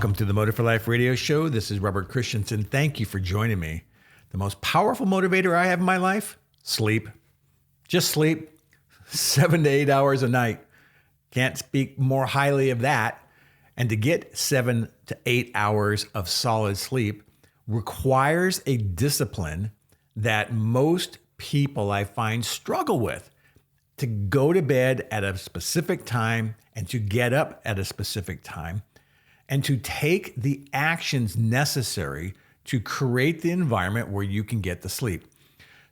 Welcome to the Motive for Life radio show. This is Robert Christensen. Thank you for joining me. The most powerful motivator I have in my life? Sleep. Just sleep. 7 to 8 hours a night. Can't speak more highly of that. And to get 7 to 8 hours of solid sleep requires a discipline that most people I find struggle with. To go to bed at a specific time and to get up at a specific time and to take the actions necessary to create the environment where you can get the sleep.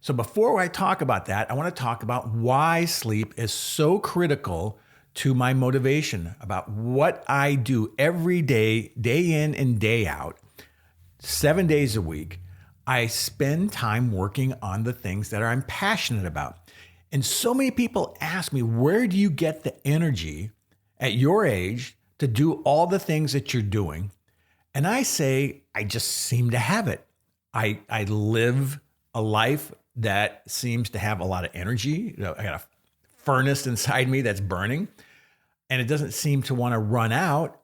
So before I talk about that, I want to talk about why sleep is so critical to my motivation, about what I do every day, day in and day out, 7 days a week. I spend time working on the things that I'm passionate about. And so many people ask me, where do you get the energy at your age to do all the things that you're doing? And I say, I just seem to have it. I live a life that seems to have a lot of energy. You know, I got a furnace inside me that's burning, and it doesn't seem to want to run out.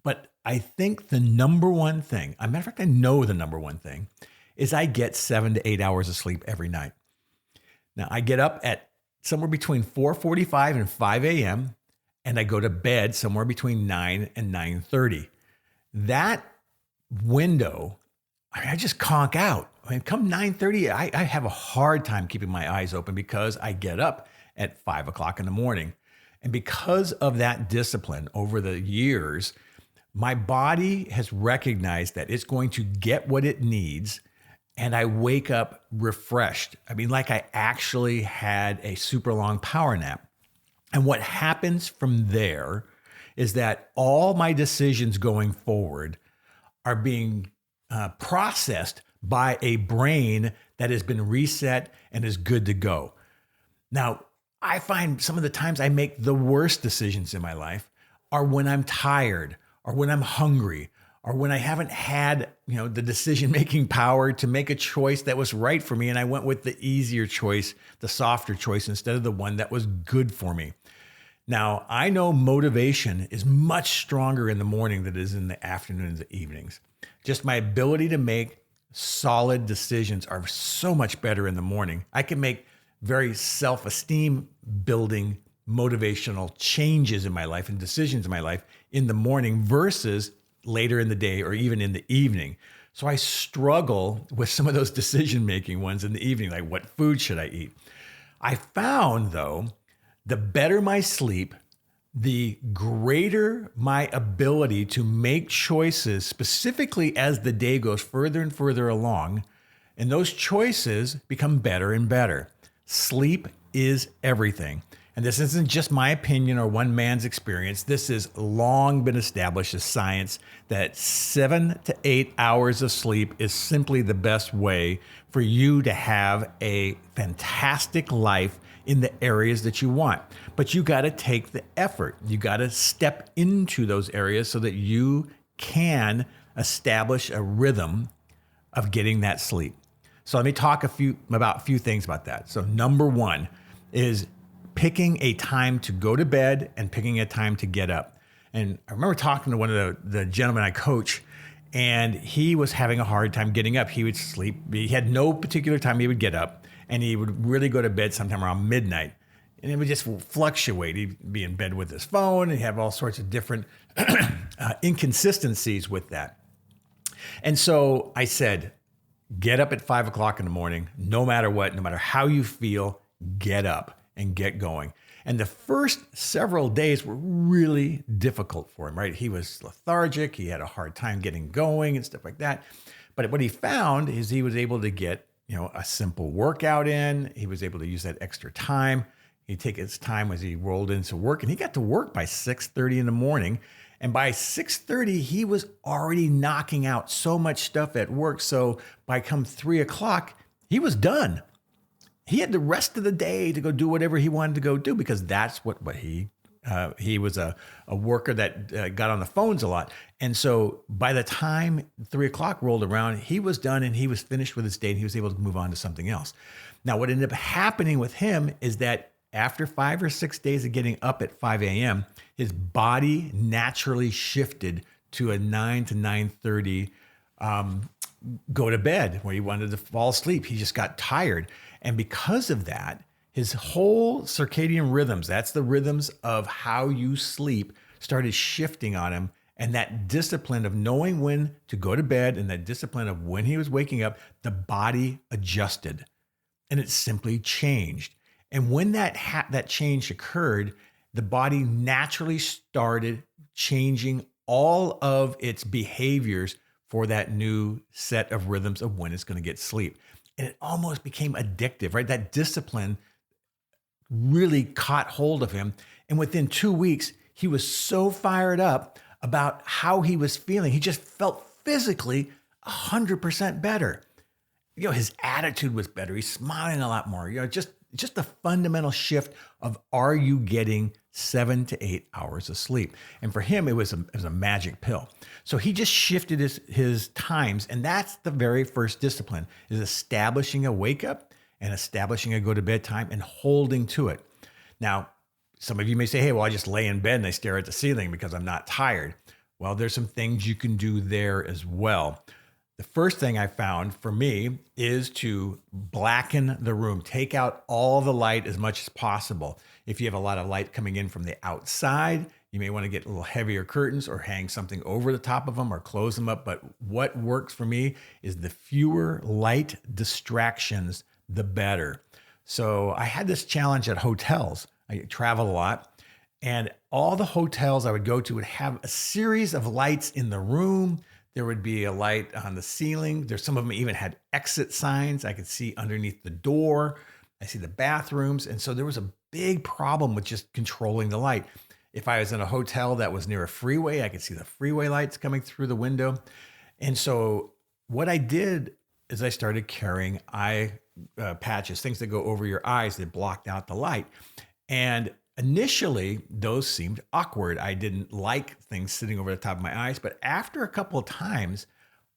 But I think the number one thing, as a matter of fact, I know the number one thing, is I get 7 to 8 hours of sleep every night. Now, I get up at somewhere between 4:45 and 5 a.m., and I go to bed somewhere between 9 and 9:30. That window, I just conk out. Come 9:30, I have a hard time keeping my eyes open because I get up at 5 o'clock in the morning. And because of that discipline over the years, my body has recognized that it's going to get what it needs, and I wake up refreshed. Like I actually had a super long power nap. And what happens from there is that all my decisions going forward are being processed by a brain that has been reset and is good to go. Now, I find some of the times I make the worst decisions in my life are when I'm tired or when I'm hungry or when I haven't had, the decision-making power to make a choice that was right for me. And I went with the easier choice, the softer choice, instead of the one that was good for me. Now, I know motivation is much stronger in the morning than it is in the afternoons and evenings. Just my ability to make solid decisions are so much better in the morning. I can make very self-esteem building motivational changes in my life and decisions in my life in the morning versus later in the day or even in the evening. So I struggle with some of those decision-making ones in the evening, like what food should I eat? I found, though, the better my sleep, the greater my ability to make choices, specifically as the day goes further and further along, and those choices become better and better. Sleep is everything. And this isn't just my opinion or one man's experience. This has long been established as science that 7 to 8 hours of sleep is simply the best way for you to have a fantastic life in the areas that you want. But you got to take the effort. You got to step into those areas so that you can establish a rhythm of getting that sleep. So let me talk about a few things about that. So number one is picking a time to go to bed and picking a time to get up. And I remember talking to one of the gentlemen I coach, and he was having a hard time getting up. He would sleep. He had no particular time he would get up, and he would really go to bed sometime around midnight. And it would just fluctuate. He'd be in bed with his phone and have all sorts of different inconsistencies with that. And so I said, get up at 5 o'clock in the morning, no matter what, no matter how you feel, get up and get going. And the first several days were really difficult for him, right? He was lethargic. He had a hard time getting going and stuff like that. But what he found is he was able to get, a simple workout in. He was able to use that extra time. He'd take his time as he rolled into work, and he got to work by 6:30 in the morning. And by 6:30, he was already knocking out so much stuff at work. So by come 3 o'clock, he was done. He had the rest of the day to go do whatever he wanted to go do because that's what he was a worker that got on the phones a lot. And so by the time 3 o'clock rolled around, he was done and he was finished with his day and he was able to move on to something else. Now, what ended up happening with him is that after 5 or 6 days of getting up at 5 a.m., his body naturally shifted to a 9 to 9:30 go to bed where he wanted to fall asleep. He just got tired. And because of that, his whole circadian rhythms, that's the rhythms of how you sleep, started shifting on him. And that discipline of knowing when to go to bed and that discipline of when he was waking up, the body adjusted and it simply changed. And when that change occurred, the body naturally started changing all of its behaviors for that new set of rhythms of when it's going to get sleep. And it almost became addictive, right? That discipline really caught hold of him. And within 2 weeks, he was so fired up about how he was feeling. He just felt physically 100% better. His attitude was better. He's smiling a lot more. Just the fundamental shift of, are you getting 7 to 8 hours of sleep? And for him, it was a magic pill. So he just shifted his times. And that's the very first discipline, is establishing a wake up and establishing a go to bed time and holding to it. Now, some of you may say, hey, well, I just lay in bed and I stare at the ceiling because I'm not tired. Well, there's some things you can do there as well. The first thing I found for me is to blacken the room. Take out all the light as much as possible. If you have a lot of light coming in from the outside, you may want to get a little heavier curtains or hang something over the top of them or close them up. But what works for me is the fewer light distractions, the better. So I had this challenge at hotels. I travel a lot, and all the hotels I would go to would have a series of lights in the room. There would be a light on the ceiling. Some of them even had exit signs. I could see underneath the door. I see the bathrooms. And so there was a big problem with just controlling the light. If I was in a hotel that was near a freeway, I could see the freeway lights coming through the window. And so what I did is I started carrying eye patches, things that go over your eyes that blocked out the light. And initially, those seemed awkward. I didn't like things sitting over the top of my eyes. But after a couple of times,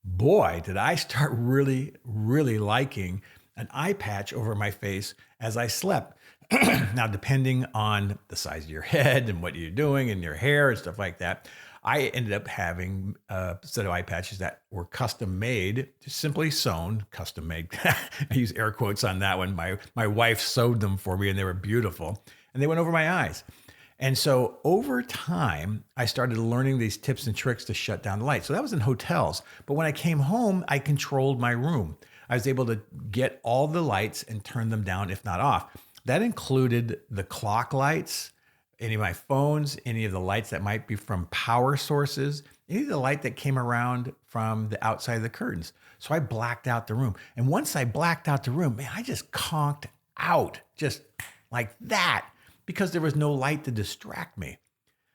boy, did I start really, really liking an eye patch over my face as I slept. Now, depending on the size of your head and what you're doing and your hair and stuff like that, I ended up having a set of eye patches that were custom made, just simply sewn, custom made. I use air quotes on that one. My wife sewed them for me and they were beautiful. And they went over my eyes. And so over time, I started learning these tips and tricks to shut down the light. So that was in hotels. But when I came home, I controlled my room. I was able to get all the lights and turn them down, if not off. That included the clock lights, any of my phones, any of the lights that might be from power sources, any of the light that came around from the outside of the curtains. So I blacked out the room. And once I blacked out the room, man, I just conked out just like that, because there was no light to distract me.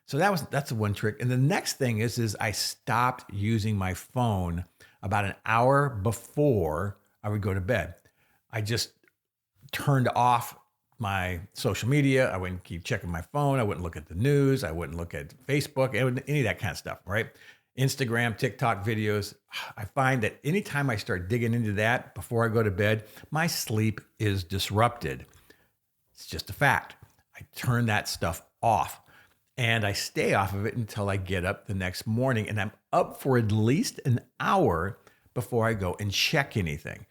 So that's the one trick. And the next thing is I stopped using my phone about an hour before I would go to bed. I just turned off my social media. I wouldn't keep checking my phone. I wouldn't look at the news. I wouldn't look at Facebook, any of that kind of stuff, right? Instagram, TikTok videos. I find that anytime I start digging into that before I go to bed, my sleep is disrupted. It's just a fact. I turn that stuff off and I stay off of it until I get up the next morning, and I'm up for at least an hour before I go and check anything.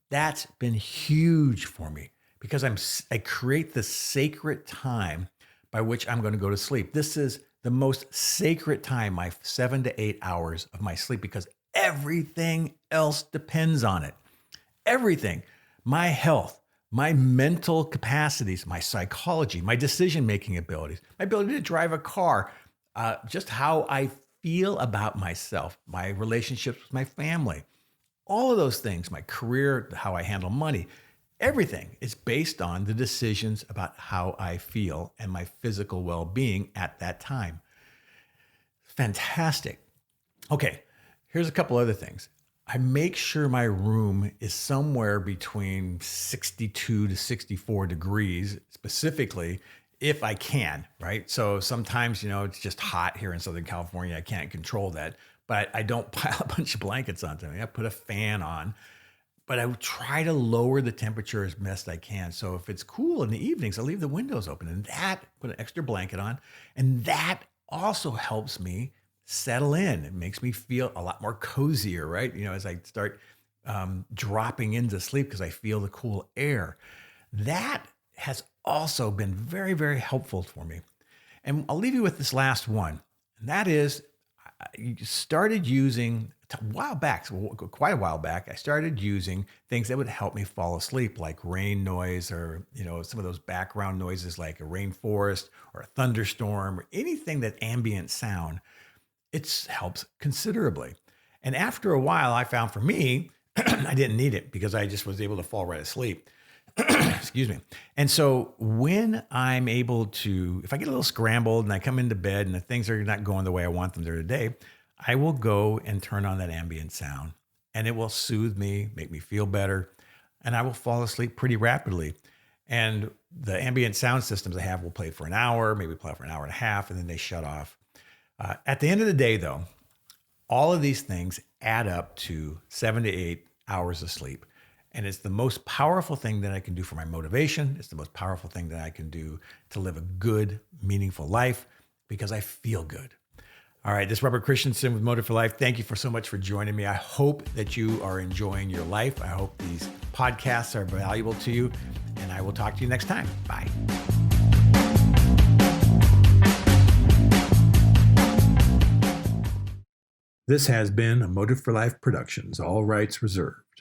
That's been huge for me because I create the sacred time by which I'm going to go to sleep. This is the most sacred time, my 7 to 8 hours of my sleep, because everything else depends on it. Everything, my health, my mental capacities, my psychology, my decision-making abilities, my ability to drive a car, just how I feel about myself, my relationships with my family, all of those things, my career, how I handle money, everything is based on the decisions about how I feel and my physical well-being at that time. Fantastic. Okay, here's a couple other things. I make sure my room is somewhere between 62 to 64 degrees, specifically, if I can, right? So sometimes, it's just hot here in Southern California. I can't control that, but I don't pile a bunch of blankets onto me. I put a fan on, but I try to lower the temperature as best I can. So if it's cool in the evenings, I'll leave the windows open and put an extra blanket on. And that also helps me settle in. It makes me feel a lot more cozier, right? As I start dropping into sleep because I feel the cool air. That has also been very, very helpful for me. And I'll leave you with this last one. And that is, I started using a while back, so quite a while back, I started using things that would help me fall asleep, like rain noise or, some of those background noises like a rainforest or a thunderstorm or anything that ambient sound. It helps considerably. And after a while, I found for me, I didn't need it because I just was able to fall right asleep. Excuse me. And so when I'm able to, if I get a little scrambled and I come into bed and the things are not going the way I want them there today, I will go and turn on that ambient sound and it will soothe me, make me feel better, and I will fall asleep pretty rapidly. And the ambient sound systems I have will play for an hour, maybe play for an hour and a half, and then they shut off. At the end of the day, though, all of these things add up to 7 to 8 hours of sleep. And it's the most powerful thing that I can do for my motivation. It's the most powerful thing that I can do to live a good, meaningful life because I feel good. All right, this is Robert Christensen with Motive for Life. Thank you so much for joining me. I hope that you are enjoying your life. I hope these podcasts are valuable to you. And I will talk to you next time. Bye. This has been a Motive for Life Productions, all rights reserved.